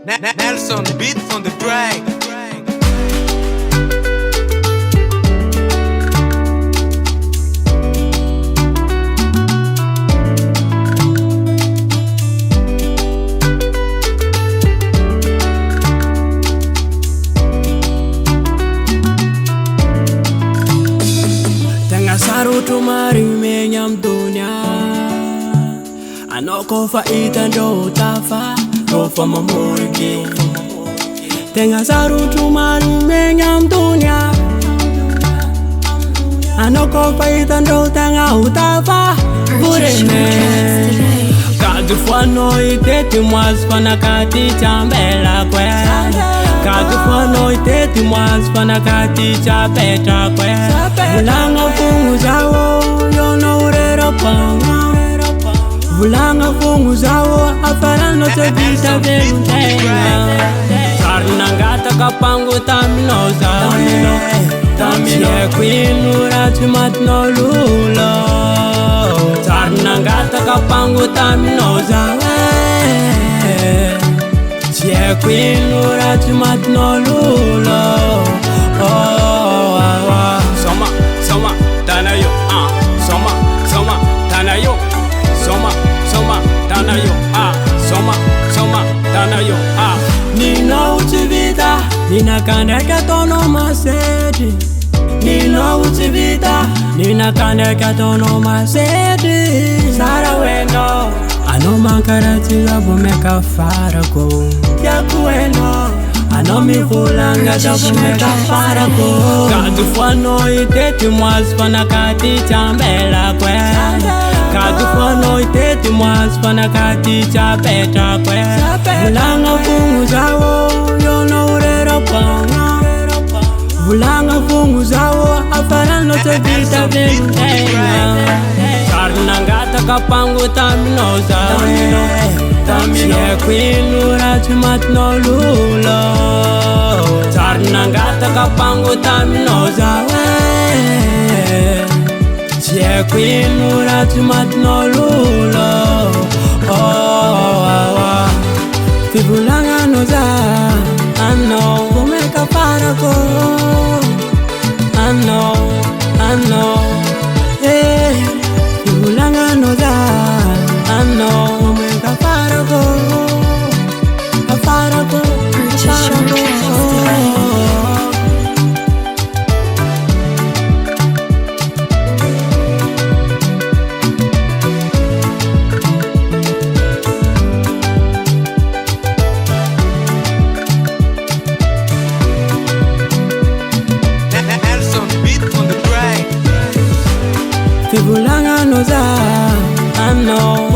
Nelson beat on the track. Sarutu marime nyam dunia Anoko fa ita do tafa Do fa mamuriki Tenga sarutu marime nyam dunia Anoko fa ita do tanga utafa Burene Kadu fwano iteti mwasfana kati chambela kwe Kadu fwano iteti mwasfana kati chapeta kwe Volagna fungu zaho, yona urera panga Volagna fungu zaho, afarano te vita velutenga Tarnangata kapangu taminoza Tamine kwinu ratu matno lulo Tarnangata kapangu taminoza Tie kwinu ratu matno lulo Soma, tanayo, soma, tanayo, soma, tanayo, soma, tanayo, Nina utivita, nina kaneka tono masedi. Nina utivita, nina kaneka tono masedi. Sara weno, ano mankarati labo meka farako. Yakueno. Ano mi Volagna dapo meka farako. Kadu fwano iteti mwasfana kati chambela kwe. Kadu fwano iteti mwasfana kati chapeta kwe. Volagna fungu zaho, yona urera panga. Volagna fungu zaho, afarano te vita velutenga. Tarnangata kapangu taminoza Tamine kwinu ratu matno lulo Tarnangata kapangu taminoza Tie kwinu ratu matno lulo Fi Volagna noza Ano kumeka farako Ano Fi Volagna noza Ano kumeka farako Purchase your tracks today. Nelson beat on the track. Fi Volagna noza Ano